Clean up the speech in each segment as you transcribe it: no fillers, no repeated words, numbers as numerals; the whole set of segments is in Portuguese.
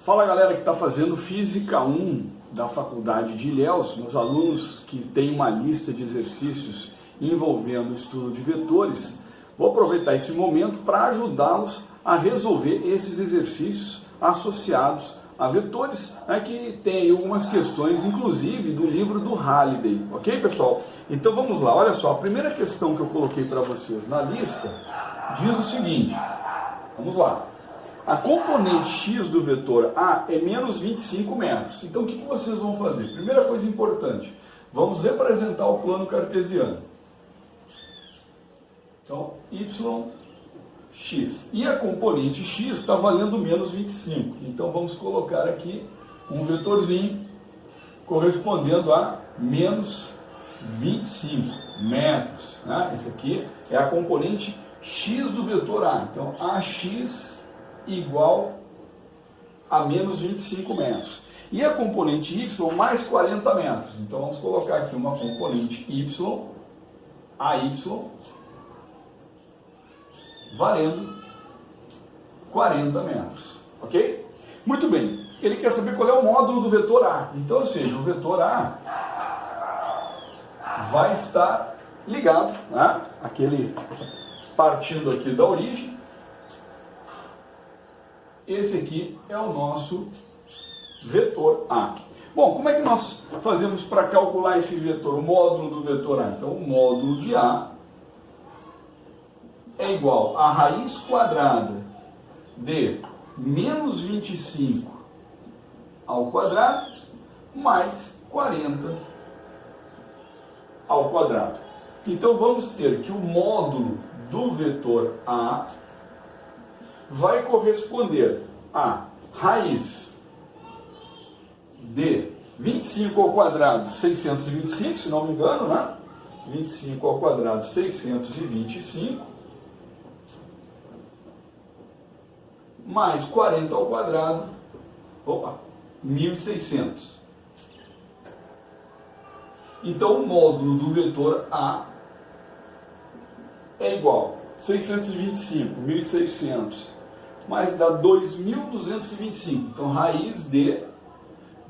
Fala galera que está fazendo Física 1 da Faculdade de Ilhéus, meus alunos que têm uma lista de exercícios envolvendo o estudo de vetores. Vou aproveitar esse momento para ajudá-los a resolver esses exercícios associados a vetores, que tem aí algumas questões, inclusive do livro do Halliday, ok pessoal? Então vamos lá, olha só, a primeira questão que eu coloquei para vocês na lista diz o seguinte, vamos lá. A componente x do vetor A é menos 25 metros. Então o que vocês vão fazer? Primeira coisa importante, vamos representar o plano cartesiano. Então, yx. E a componente x está valendo menos 25. Então vamos colocar aqui um vetorzinho correspondendo a menos 25 metros. Esse aqui é a componente x do vetor A. Então, ax igual a menos 25 metros. E a componente y mais 40 metros. Então vamos colocar aqui uma componente y, AY, valendo 40 metros. Ok? Muito bem. Ele quer saber qual é o módulo do vetor A. Então, ou seja, o vetor A vai estar ligado, aquele partindo aqui da origem. Esse aqui é o nosso vetor A. Bom, como é que nós fazemos para calcular esse vetor, o módulo do vetor A? Então, o módulo de A é igual a raiz quadrada de menos 25 ao quadrado mais 40 ao quadrado. Então, vamos ter que o módulo do vetor A vai corresponder a raiz de 25 ao quadrado, 625, se não me engano, 25 ao quadrado, 625, mais 40 ao quadrado, 1600. Então, o módulo do vetor A é igual a 625, 1600, mais dá 2.225. Então, raiz de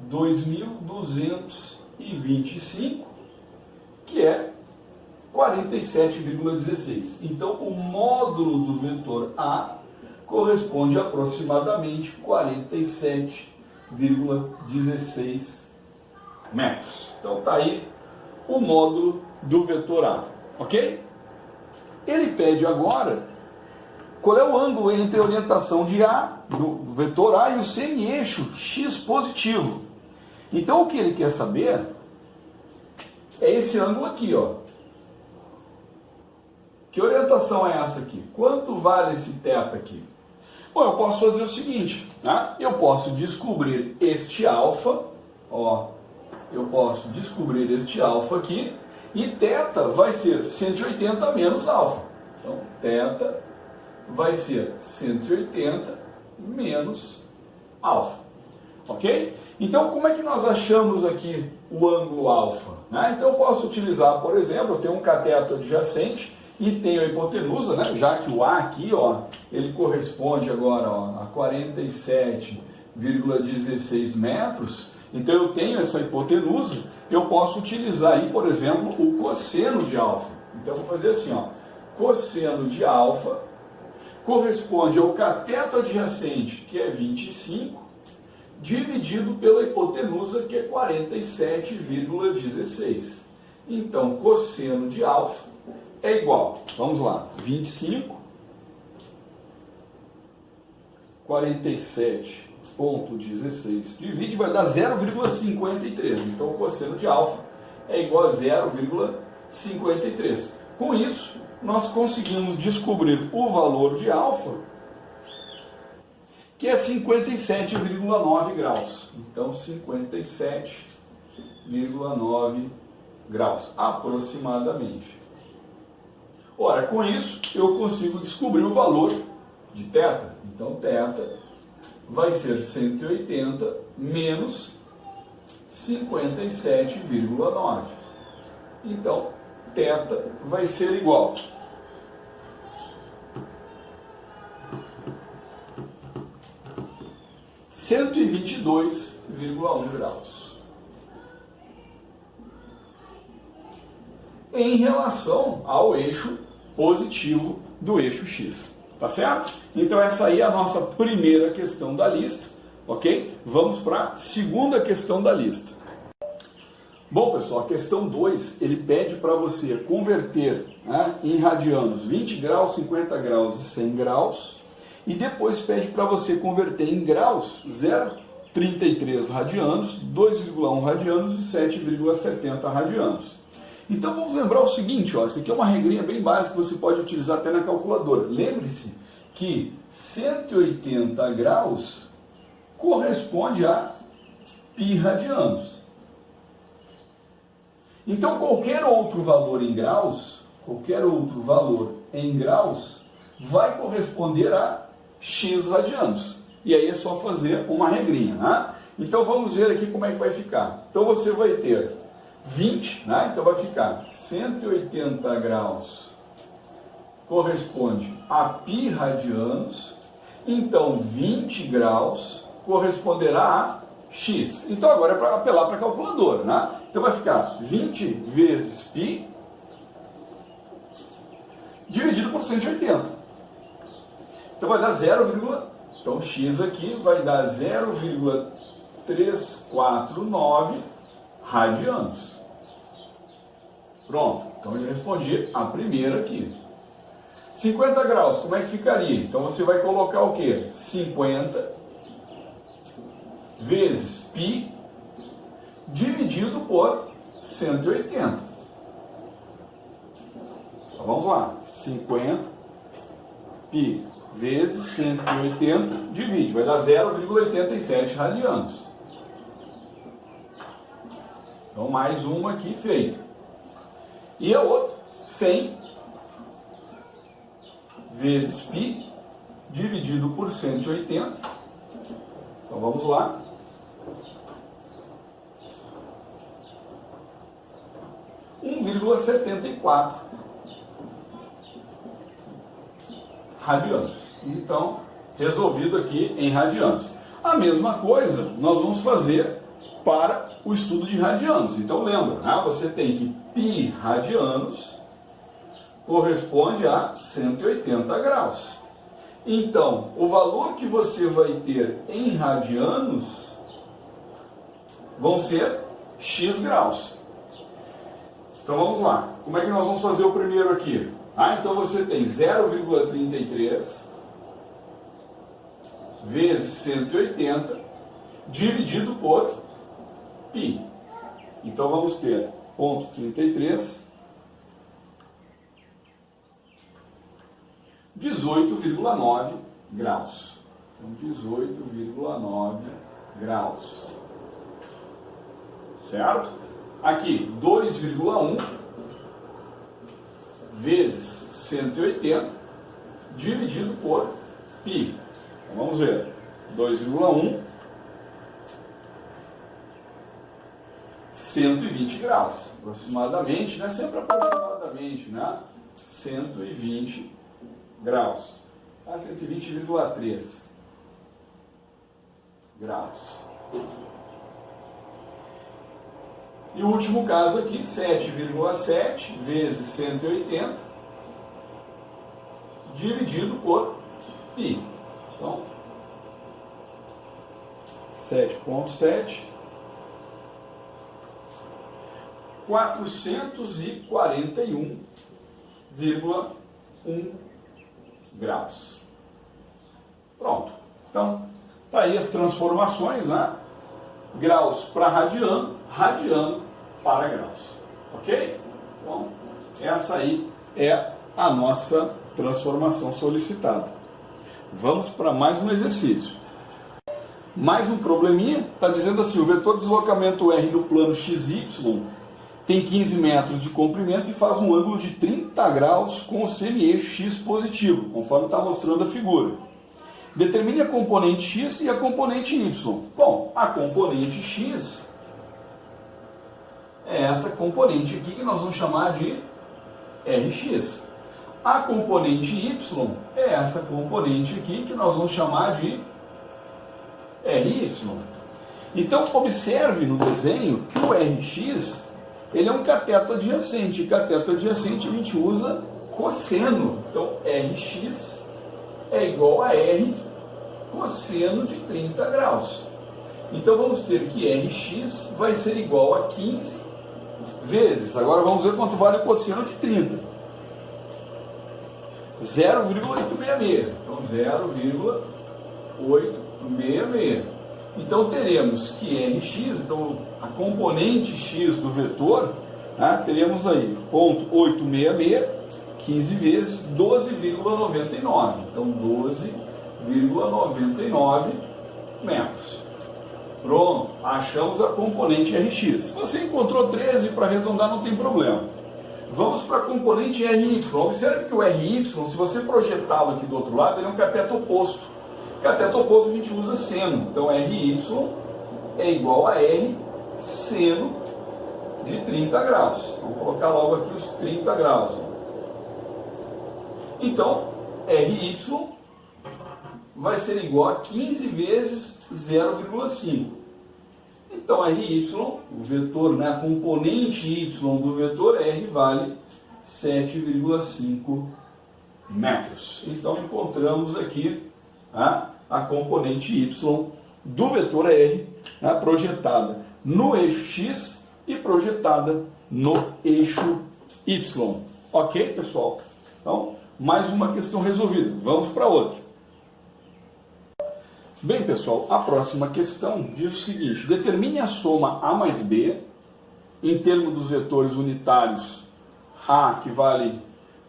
2.225, que é 47,16. Então, o módulo do vetor A corresponde a aproximadamente 47,16 metros. Então, está aí o módulo do vetor A, ok? Ele pede agora qual é o ângulo entre a orientação de A, do vetor A, e o semi-eixo x positivo. Então, o que ele quer saber é esse ângulo aqui, ó. Que orientação é essa aqui? Quanto vale esse θ aqui? Bom, eu posso fazer o seguinte, eu posso descobrir este alfa, eu posso descobrir este alfa aqui, e θ vai ser 180 menos alfa. Então, θ vai ser 180 menos alfa, ok? Então, como é que nós achamos aqui o ângulo alfa? Então, eu posso utilizar, por exemplo, eu tenho um cateto adjacente e tenho a hipotenusa, já que o A aqui, ele corresponde agora a 47,16 metros, então eu tenho essa hipotenusa, eu posso utilizar aí, por exemplo, o cosseno de alfa. Então, eu vou fazer assim, cosseno de alfa corresponde ao cateto adjacente, que é 25, dividido pela hipotenusa, que é 47,16. Então, cosseno de alfa é igual, vamos lá, 25, 47,16 divide, vai dar 0,53. Então, o cosseno de alfa é igual a 0,53. Com isso, nós conseguimos descobrir o valor de alfa, que é 57,9 graus. Então, 57,9 graus, aproximadamente. Ora, com isso, eu consigo descobrir o valor de θ. Então, θ vai ser 180 menos 57,9. Então, θ vai ser igual a 122,1 graus. Em relação ao eixo positivo do eixo X. Tá certo? Então essa aí é a nossa primeira questão da lista, ok? Vamos para a segunda questão da lista. Bom, pessoal, a questão 2, ele pede para você converter, né, em radianos 20 graus, 50 graus e 100 graus, e depois pede para você converter em graus 0,33 radianos, 2,1 radianos e 7,70 radianos. Então vamos lembrar o seguinte, ó, isso aqui é uma regrinha bem básica que você pode utilizar até na calculadora. Lembre-se que 180 graus corresponde a π radianos. Então qualquer outro valor em graus, vai corresponder a x radianos. E aí é só fazer uma regrinha, né? Então vamos ver aqui como é que vai ficar. Então você vai ter 20, né? Então vai ficar 180 graus corresponde a π radianos, então 20 graus corresponderá a x. Então agora é para apelar para a calculadora, né? Então vai ficar 20 vezes π dividido por 180. Então vai dar 0, então x aqui vai dar 0,349 radianos. Pronto, então eu respondi a primeira aqui. 50 graus, como é que ficaria? Então você vai colocar o quê? 50 vezes π dividido por 180. Então vamos lá, 50 π vezes 180 divide, vai dar 0,87 radianos. Então mais uma aqui feita. E a outra, 100 vezes π dividido por 180. Então vamos lá. R$ 1,74 radianos. Então, resolvido aqui em radianos. A mesma coisa nós vamos fazer para o estudo de radianos. Então lembra, né? Você tem que π radianos corresponde a 180 graus. Então, o valor que você vai ter em radianos vão ser x graus. Então vamos lá. Como é que nós vamos fazer o primeiro aqui? Então você tem 0,33 vezes 180 dividido por π. Então vamos ter 0,33 18,9 graus. Então 18,9 graus. Certo? Aqui 2,1 vezes 180 dividido por π. Então, vamos ver. 2,1 120 graus, aproximadamente, né? Sempre aproximadamente, né? 120 graus. 120,3 graus. E o último caso aqui, 7,7 vezes 180 dividido por π. Então, 7,7 441,1 graus. Pronto. Então, tá aí as transformações, né? Graus para radiano, radiano para graus. Ok? Então, essa aí é a nossa transformação solicitada. Vamos para mais um exercício. Mais um probleminha, está dizendo assim, o vetor de deslocamento R no plano XY tem 15 metros de comprimento e faz um ângulo de 30 graus com o semi-eixo X positivo, conforme está mostrando a figura. Determine a componente X e a componente Y. Bom, a componente X é essa componente aqui que nós vamos chamar de Rx. A componente Y é essa componente aqui que nós vamos chamar de RY. Então, observe no desenho que o RX ele é um cateto adjacente. E cateto adjacente a gente usa cosseno. Então, RX é igual a R cosseno de 30 graus. Então, vamos ter que RX vai ser igual a 15 vezes. Agora, vamos ver quanto vale o cosseno de 30. 0,866. Então, 0,866. Então, teremos que RX, então, a componente x do vetor, né, teremos aí, ponto 866, 15 vezes 12,99. Então, 12,99 metros. Pronto, achamos a componente RX. Se você encontrou 13, para arredondar não tem problema. Vamos para a componente RY. Observe que o RY, se você projetá-lo aqui do outro lado, ele é um cateto oposto. Cateto oposto a gente usa seno. Então, RY é igual a R seno de 30 graus. Vamos colocar logo aqui os 30 graus. Então, RY vai ser igual a 15 vezes 0,5. Então, RY, o vetor, né, a componente Y do vetor R vale 7,5 metros. Então, encontramos aqui a componente Y do vetor R, né, projetada no eixo X e projetada no eixo Y. Ok, pessoal? Então, mais uma questão resolvida. Vamos para outra. Bem, pessoal, a próxima questão diz o seguinte: determine a soma A mais B em termos dos vetores unitários A, que vale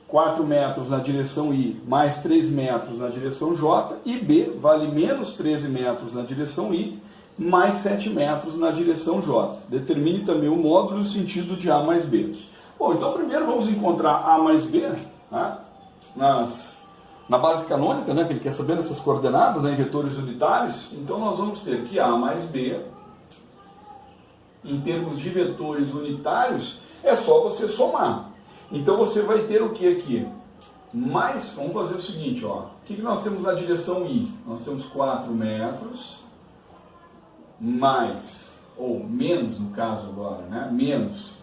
4 metros na direção I, mais 3 metros na direção J, e B vale menos 13 metros na direção I, mais 7 metros na direção J. Determine também o módulo e o sentido de A mais B. Bom, então primeiro vamos encontrar A mais B, né, na base canônica, né, que ele quer saber nessas coordenadas, né, em vetores unitários. Então nós vamos ter que A mais B, em termos de vetores unitários, é só você somar. Então você vai ter o que aqui? Mais, vamos fazer o seguinte, ó. O que nós temos na direção I? Nós temos 4 metros, mais, ou menos no caso agora, né? Menos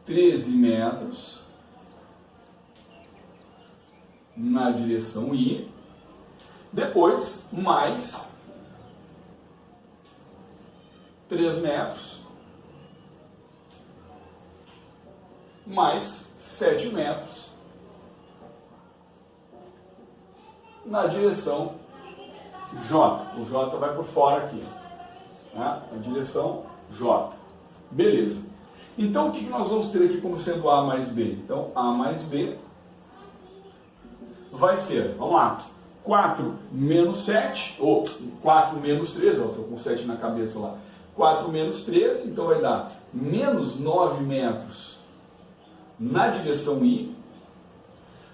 13 metros na direção I. Depois, mais 3 metros. Mais 7 metros na direção J. O J vai por fora aqui, né? Na direção J. Beleza. Então, o que nós vamos ter aqui como sendo A mais B? Então, A mais B vai ser, vamos lá, 4 menos 7, ou 4 menos 13, eu estou com 7 na cabeça lá, 4 menos 13, então vai dar menos 9 metros na direção I,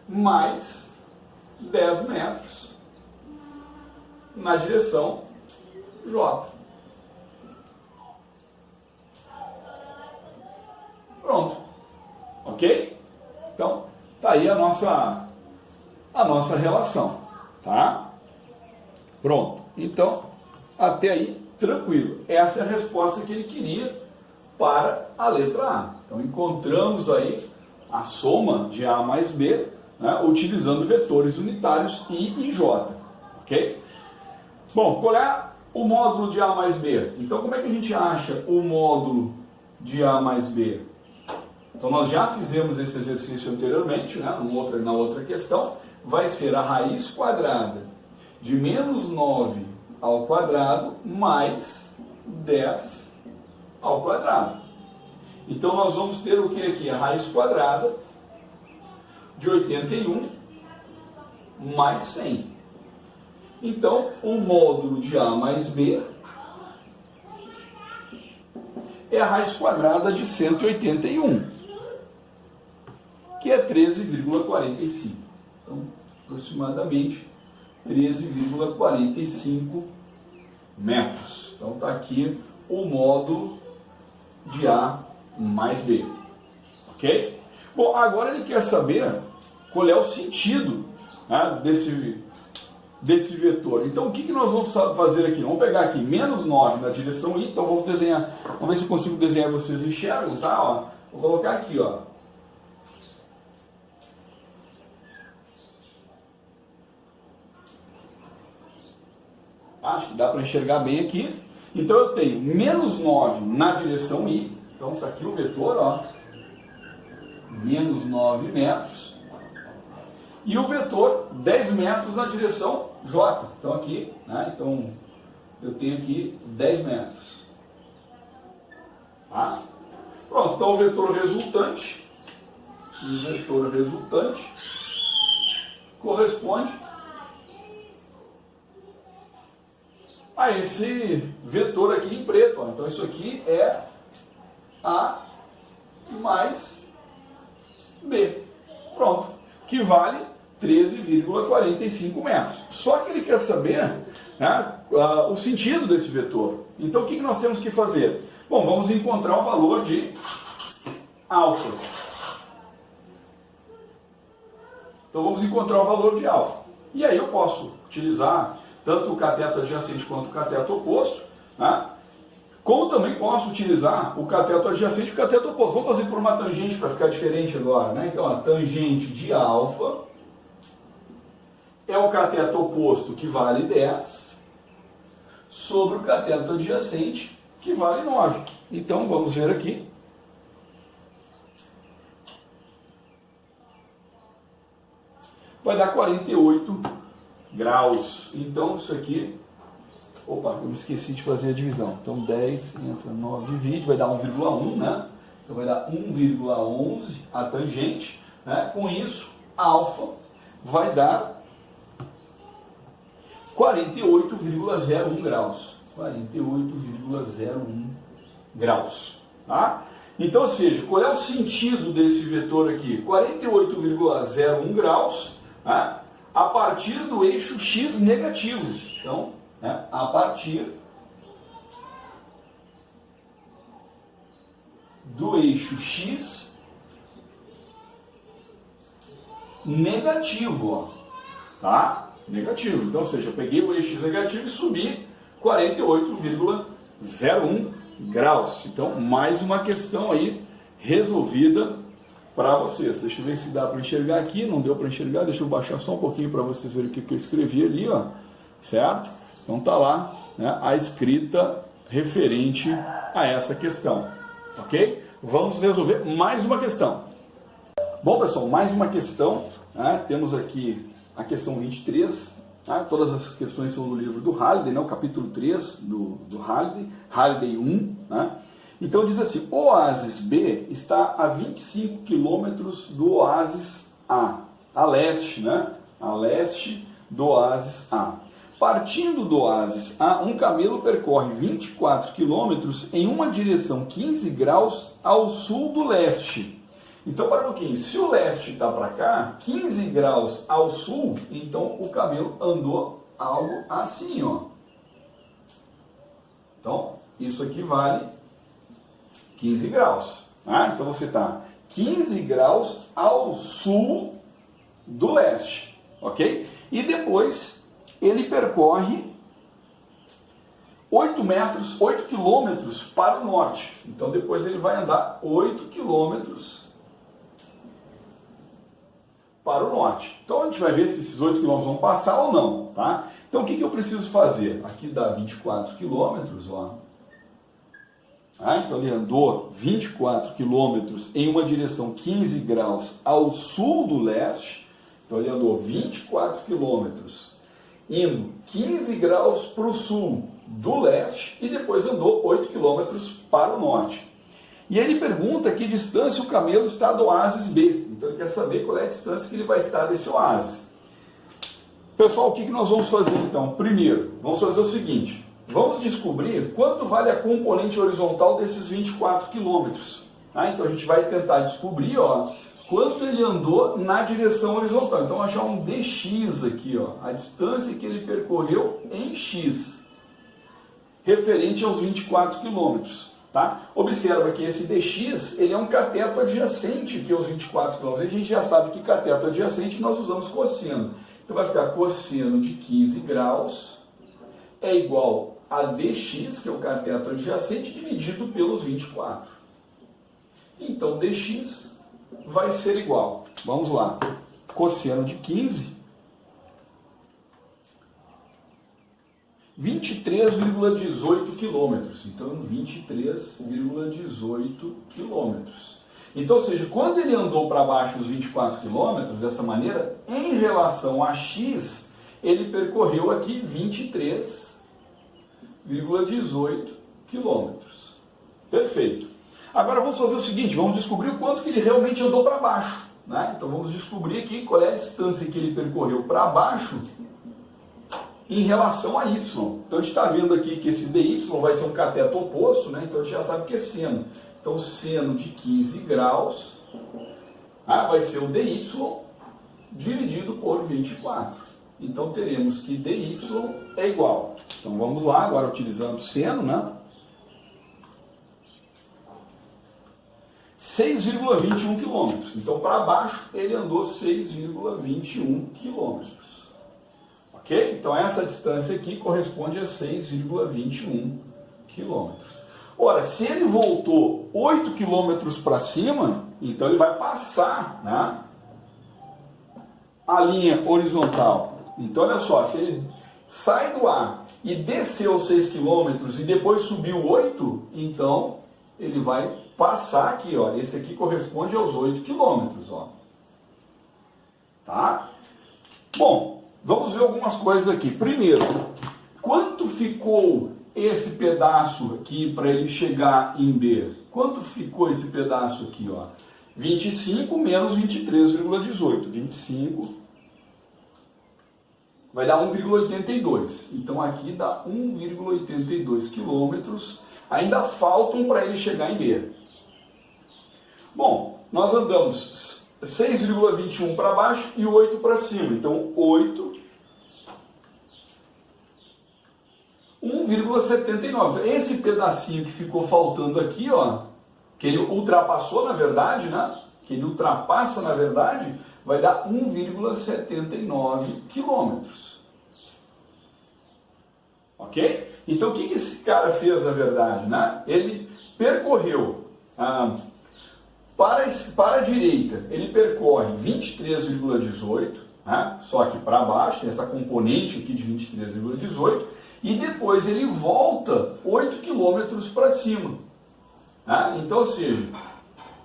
mais 10 metros na direção J. Pronto. Ok? Então, tá aí a nossa relação. Tá? Pronto. Então, até aí, tranquilo. Essa é a resposta que ele queria para a letra A. Então, encontramos aí a soma de A mais B, né, utilizando vetores unitários I e J. Ok? Bom, qual é o módulo de A mais B? Então, como é que a gente acha o módulo de A mais B? Então, nós já fizemos esse exercício anteriormente, né, na outra questão. Vai ser a raiz quadrada de menos 9 ao quadrado mais 10 ao quadrado. Então, nós vamos ter o que aqui? A raiz quadrada de 81 mais 100. Então, o módulo de A mais B é a raiz quadrada de 181, que é 13,45. Então, aproximadamente 13,45 metros. Então, está aqui o módulo de A mais B. Ok? Bom, agora ele quer saber qual é o sentido, né, desse vetor. Então, o que nós vamos fazer aqui? Vamos pegar aqui, menos 9 na direção y, então vamos desenhar, vamos ver se eu consigo desenhar, vocês enxergam, tá? Ó, vou colocar aqui, ó. Acho que dá para enxergar bem aqui. Então, eu tenho menos 9 na direção y, então está aqui o vetor, ó, menos 9 metros. E o vetor 10 metros na direção J. Então aqui, né? Então eu tenho aqui 10 metros. Tá? Pronto, então o vetor resultante corresponde a esse vetor aqui em preto. Ó. Então isso aqui é A mais B. Pronto, que vale 13,45 metros. Só que ele quer saber, né, o sentido desse vetor. Então o que nós temos que fazer? Bom, vamos encontrar o valor de alfa. Então vamos encontrar o valor de alfa. E aí eu posso utilizar tanto o cateto adjacente quanto o cateto oposto, né? Como também posso utilizar o cateto adjacente e o cateto oposto. Vou fazer por uma tangente para ficar diferente agora, né? Então a tangente de alfa é o cateto oposto, que vale 10, sobre o cateto adjacente, que vale 9. Então, vamos ver aqui. Vai dar 48 graus. Então, isso aqui... Opa, eu me esqueci de fazer a divisão. Então, 10 entra 9, divide, vai dar 1,1, né? Então, vai dar 1,11 a tangente, né? Com isso, alfa vai dar 48,01 graus. 48,01 graus. Tá? Então, ou seja, qual é o sentido desse vetor aqui? 48,01 graus, tá? A partir do eixo x negativo. Então, né, a partir do eixo x negativo, ó, tá? Negativo. Então, ou seja, eu peguei o eixo x negativo e subi 48,01 graus. Então, mais uma questão aí resolvida para vocês. Deixa eu ver se dá para enxergar aqui. Não deu para enxergar. Deixa eu baixar só um pouquinho para vocês verem o que eu escrevi ali, ó. Certo? Então tá lá, né, a escrita referente a essa questão. Ok? Vamos resolver mais uma questão. Bom, pessoal, mais uma questão. Né? Temos aqui a questão 23. Né? Todas essas questões são do livro do Halliday, né? O capítulo 3 do Halliday, Halliday 1. Né? Então diz assim: o oásis B está a 25 quilômetros do oásis A leste, né? A leste do oásis A. Partindo do oásis A, um camelo percorre 24 quilômetros em uma direção 15 graus ao sul do leste. Então, para um pouquinho, se o leste está para cá, 15 graus ao sul, então o camelo andou algo assim, ó. Então, isso aqui vale 15 graus. Né? Então, você está 15 graus ao sul do leste, ok? E depois ele percorre 8 quilômetros para o norte. Então, depois ele vai andar 8 quilômetros para o norte. Então, a gente vai ver se esses 8 quilômetros vão passar ou não, tá? Então, o que eu preciso fazer? Aqui dá 24 quilômetros, ó. Então, ele andou 24 quilômetros em uma direção 15 graus ao sul do leste. Então, ele andou 24 quilômetros indo 15 graus para o sul do leste e depois andou 8 quilômetros para o norte. E ele pergunta que distância o camelo está do oásis B. Então ele quer saber qual é a distância que ele vai estar desse oásis. Pessoal, o que nós vamos fazer então? Primeiro, vamos fazer o seguinte. Vamos descobrir quanto vale a componente horizontal desses 24 quilômetros. Então a gente vai tentar descobrir, ó, quanto ele andou na direção horizontal. Então, vamos achar um dx aqui, ó, a distância que ele percorreu em x, referente aos 24 quilômetros. Tá? Observa que esse dx ele é um cateto adjacente que aos 24 quilômetros. A gente já sabe que cateto adjacente nós usamos cosseno. Então vai ficar cosseno de 15 graus é igual a dx, que é o cateto adjacente, dividido pelos 24. Então dx vai ser igual, vamos lá, cosseno de 15, 23,18 quilômetros. Então 23,18 quilômetros. Então, ou seja, quando ele andou para baixo os 24 quilômetros, dessa maneira, em relação a x, ele percorreu aqui 23,18 quilômetros. Perfeito. Agora vamos fazer o seguinte, vamos descobrir o quanto que ele realmente andou para baixo, né? Então vamos descobrir aqui qual é a distância que ele percorreu para baixo em relação a y. Então a gente está vendo aqui que esse dy vai ser um cateto oposto, né? Então a gente já sabe que é seno. Então seno de 15 graus vai ser o dy dividido por 24. Então teremos que dy é igual. Então vamos lá, agora utilizando seno, né? 6,21 quilômetros. Então para baixo ele andou 6,21 quilômetros. Ok? Então essa distância aqui corresponde a 6,21 quilômetros. Ora, se ele voltou 8 quilômetros para cima, então ele vai passar, né, a linha horizontal. Então olha só, se ele sai do A e desceu 6 quilômetros e depois subiu 8, então ele vai passar aqui, ó. Esse aqui corresponde aos 8 quilômetros, ó. Tá? Bom, vamos ver algumas coisas aqui. Primeiro, quanto ficou esse pedaço aqui para ele chegar em B? Quanto ficou esse pedaço aqui, ó? 25 menos 23,18. 25 vai dar 1,82. Então aqui dá 1,82 quilômetros. Ainda faltam para ele chegar em B. Bom, nós andamos 6,21 para baixo e 8 para cima. Então 8, 1,79. Esse pedacinho que ficou faltando aqui, ó, que ele ultrapassou na verdade, né? Que ele ultrapassa na verdade, vai dar 1,79 quilômetros. Ok? Então o que esse cara fez na verdade, né? Ele percorreu para a direita, ele percorre 23,18, né? Só que para baixo, tem essa componente aqui de 23,18, e depois ele volta 8 quilômetros para cima. Né? Então, ou seja,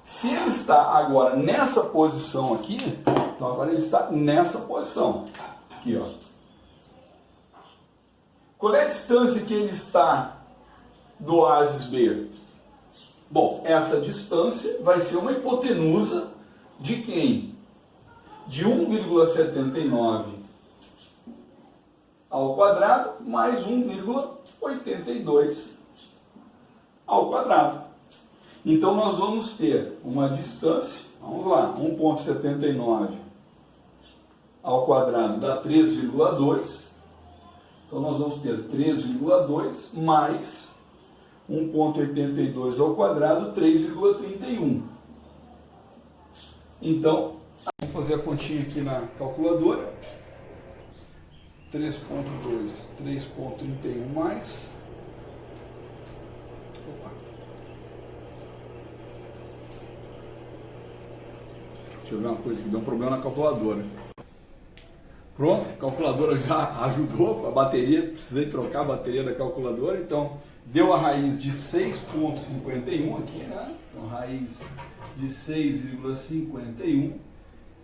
se ele está agora nessa posição aqui, então agora ele está nessa posição. Aqui, ó. Qual é a distância que ele está do oásis B? Bom, essa distância vai ser uma hipotenusa de quem? De 1,79 ao quadrado mais 1,82 ao quadrado. Então nós vamos ter uma distância, vamos lá, 1,79 ao quadrado dá 3,2. Então nós vamos ter 3,2 mais 1,82 ao quadrado, 3,31. Então, vamos fazer a continha aqui na calculadora. 3,2, 3,31 mais. Opa. Deixa eu ver uma coisa que deu um problema na calculadora. Pronto, a calculadora já ajudou, a bateria, precisei trocar a bateria da calculadora, então deu a raiz de 6,51 aqui, né? Então, raiz de 6,51,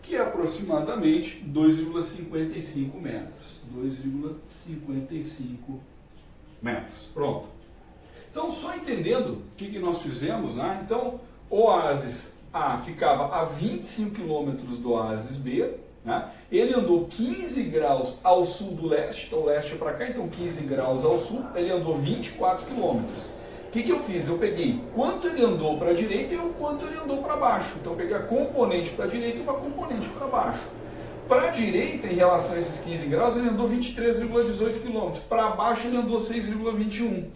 que é aproximadamente 2,55 metros. 2,55 metros. Pronto. Então, só entendendo o que nós fizemos, né? Então, o oásis A ficava a 25 quilômetros do oásis B, né? Ele andou 15 graus ao sul do leste, então leste para cá, então 15 graus ao sul, ele andou 24 quilômetros. O que eu fiz? Eu peguei quanto ele andou para a direita e o quanto ele andou para baixo. Então eu peguei a componente para a direita e uma componente para baixo. Para a direita, em relação a esses 15 graus, ele andou 23,18 km. Para baixo, ele andou 6,21.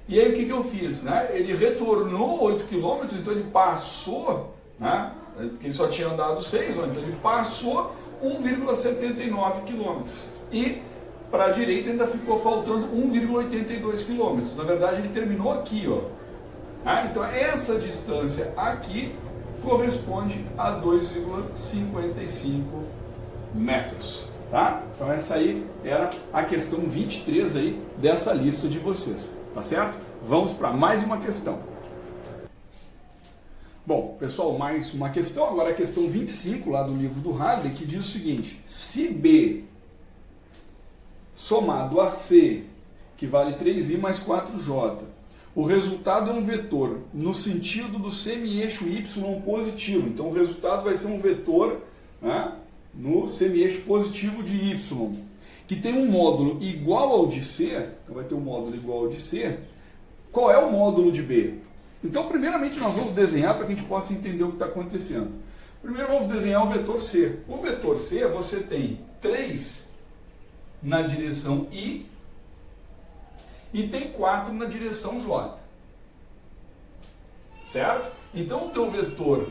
E aí o que eu fiz? Né? Ele retornou 8 km, então ele passou, né? Porque ele só tinha andado 6, então ele passou 1,79 km. E para a direita ainda ficou faltando 1,82 km. Na verdade, ele terminou aqui, ó. Então, essa distância aqui corresponde a 2,55 metros. Tá? Então, essa aí era a questão 23 aí dessa lista de vocês. Tá certo? Vamos para mais uma questão. Bom, pessoal, mais uma questão. Agora a questão 25 lá do livro do Hadley, que diz o seguinte: se B somado a C, que vale 3i mais 4j, o resultado é um vetor no sentido do semi-eixo y positivo. Então o resultado vai ser um vetor, né, no semi-eixo positivo de y, que tem um módulo igual ao de C. Então vai ter um módulo igual ao de C. Qual é o módulo de B? Então, primeiramente, nós vamos desenhar para que a gente possa entender o que está acontecendo. Primeiro, vamos desenhar o vetor C. O vetor C, você tem 3 na direção I e tem 4 na direção J. Certo? Então, o teu vetor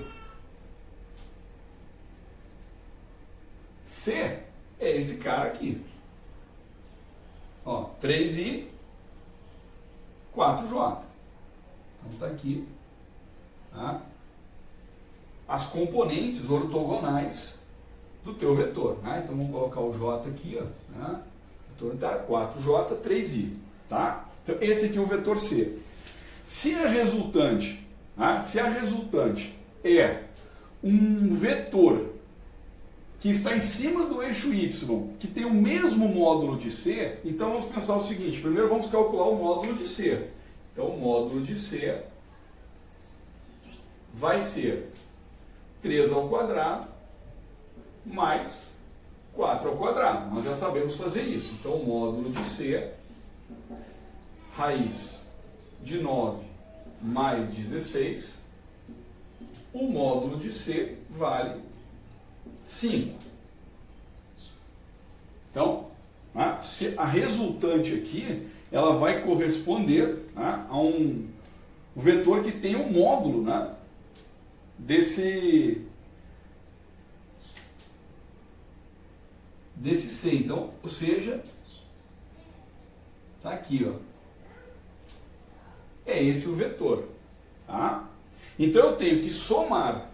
C é esse cara aqui. Ó, 3I, 4J. Então está aqui, tá, as componentes ortogonais do teu vetor. Né? Então vamos colocar o J aqui, ó, né? Vetor unitário 4J, 3I. Tá? Então esse aqui é o vetor C. Se a resultante, tá, se a resultante é um vetor que está em cima do eixo Y, que tem o mesmo módulo de C, então vamos pensar o seguinte: primeiro vamos calcular o módulo de C. Então, o módulo de C vai ser 3 ao quadrado mais 4 ao quadrado. Nós já sabemos fazer isso. Então, o módulo de C, raiz de 9 mais 16, o módulo de C vale 5. Então, a resultante aqui, ela vai corresponder, né, a um vetor que tem um módulo, né, desse C. Então, ou seja, está aqui, ó. É esse o vetor. Tá? Então, eu tenho que somar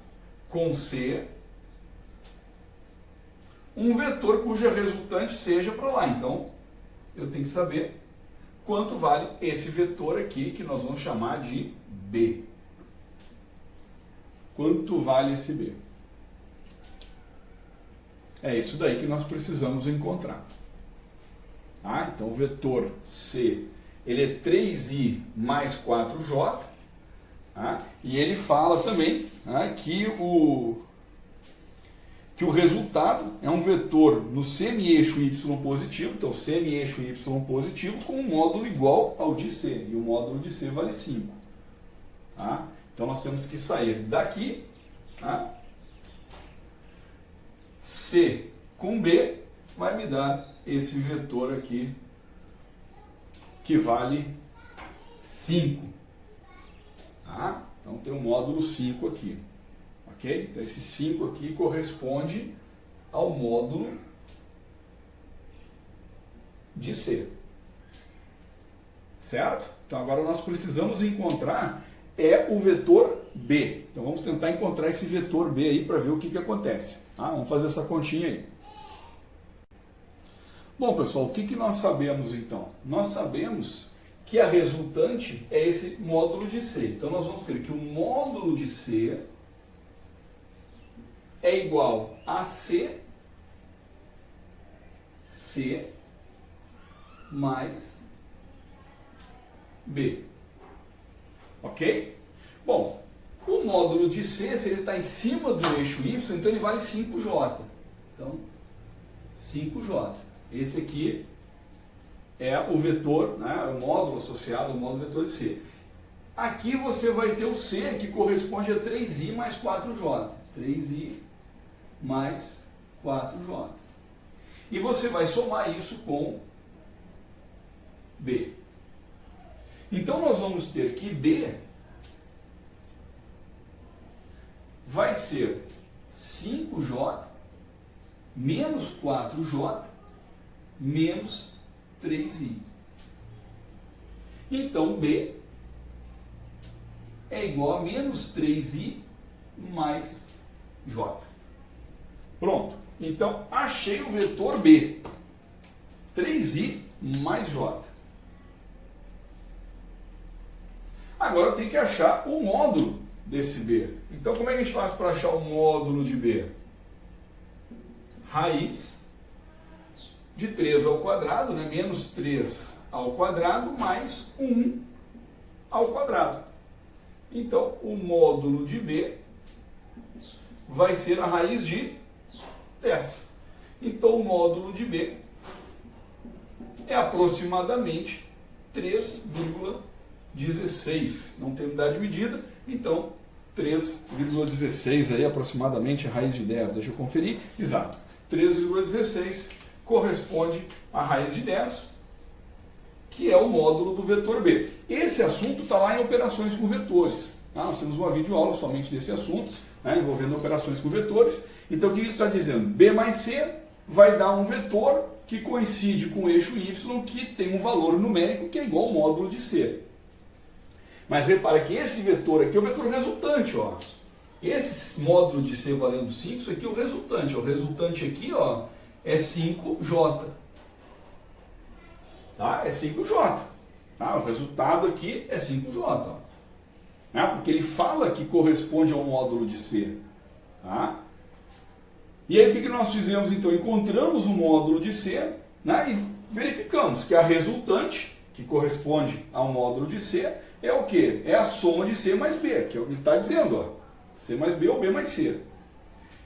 com C um vetor cuja resultante seja para lá. Então, eu tenho que saber quanto vale esse vetor aqui, que nós vamos chamar de B. Quanto vale esse B? É isso daí que nós precisamos encontrar. Tá? Então, o vetor C, ele é 3i mais 4j, tá? E ele fala também, tá, que o resultado é um vetor no semi-eixo y positivo, então semi-eixo y positivo com um módulo igual ao de C, e o módulo de C vale 5. Tá? Então nós temos que sair daqui, tá? C com B vai me dar esse vetor aqui, que vale 5. Tá? Então tem o módulo 5 aqui. Ok? Então, esse 5 aqui corresponde ao módulo de C. Certo? Então, agora nós precisamos encontrar o vetor B. Então, vamos tentar encontrar esse vetor B aí para ver o que acontece. Tá? Vamos fazer essa continha aí. Bom, pessoal, o que nós sabemos então? Nós sabemos que a resultante é esse módulo de C. Então, nós vamos ter que o módulo de C é igual a C mais B. Ok? Bom, o módulo de C, se ele está em cima do eixo Y, então ele vale 5J. Então, 5J. Esse aqui é o vetor, né, o módulo associado ao módulo vetor de C. Aqui você vai ter o C, que corresponde a 3i mais 4J. 3i mais 4J. E você vai somar isso com B. Então, nós vamos ter que B vai ser 5J menos 4j menos 3i. Então, B é igual a menos 3i mais j. Pronto. Então, achei o vetor B. 3i mais j. Agora eu tenho que achar o módulo desse B. Então, como é que a gente faz para achar o módulo de B? Raiz de 3 ao quadrado, né? Menos 3 ao quadrado mais 1 ao quadrado. Então, o módulo de B vai ser a raiz de 10. Então, o módulo de B é aproximadamente 3,16. Não tem unidade de medida, então 3,16 aí aproximadamente a raiz de 10. Deixa eu conferir. Exato. 3,16 corresponde à raiz de 10, que é o módulo do vetor B. Esse assunto está lá em operações com vetores. Tá? Nós temos uma videoaula somente desse assunto, né, envolvendo operações com vetores. Então, o que ele está dizendo? B mais C vai dar um vetor que coincide com o eixo Y, que tem um valor numérico que é igual ao módulo de C. Mas repara que esse vetor aqui é o vetor resultante. Ó. Esse módulo de C valendo 5, isso aqui é o resultante. O resultante aqui ó, é 5J. Tá? É 5J. Tá? O resultado aqui é 5J. Ó. Né? Porque ele fala que corresponde ao módulo de C. Tá? E aí o que nós fizemos então? Encontramos o módulo de C, né, e verificamos que a resultante, que corresponde ao módulo de C, é o quê? É a soma de C mais B, que é o que ele está dizendo. Ó. C mais B ou B mais C.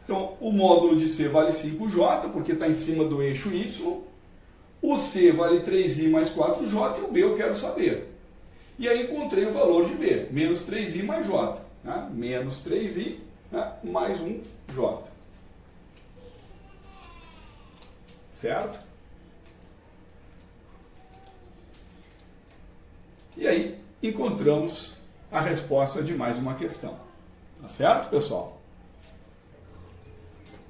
Então, o módulo de C vale 5J, porque está em cima do eixo Y. O C vale 3i mais 4J e o B eu quero saber. E aí encontrei o valor de B, menos 3i mais J. Né? Menos 3i, né, mais 1J. Certo? E aí encontramos a resposta de mais uma questão. Tá certo, pessoal?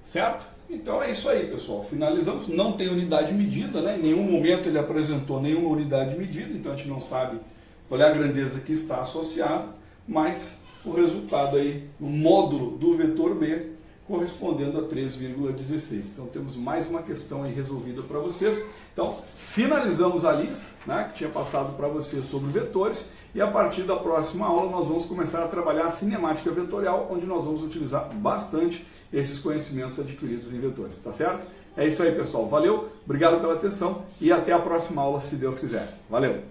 Certo? Então é isso aí, pessoal. Finalizamos. Não tem unidade medida, né? Em nenhum momento ele apresentou nenhuma unidade medida, então a gente não sabe qual é a grandeza que está associada, mas o resultado aí, o módulo do vetor B, correspondendo a 3,16. Então temos mais uma questão aí resolvida para vocês. Então finalizamos a lista, né, que tinha passado para vocês sobre vetores, e a partir da próxima aula nós vamos começar a trabalhar a cinemática vetorial, onde nós vamos utilizar bastante esses conhecimentos adquiridos em vetores, tá certo? É isso aí, pessoal. Valeu, obrigado pela atenção e até a próxima aula, se Deus quiser. Valeu!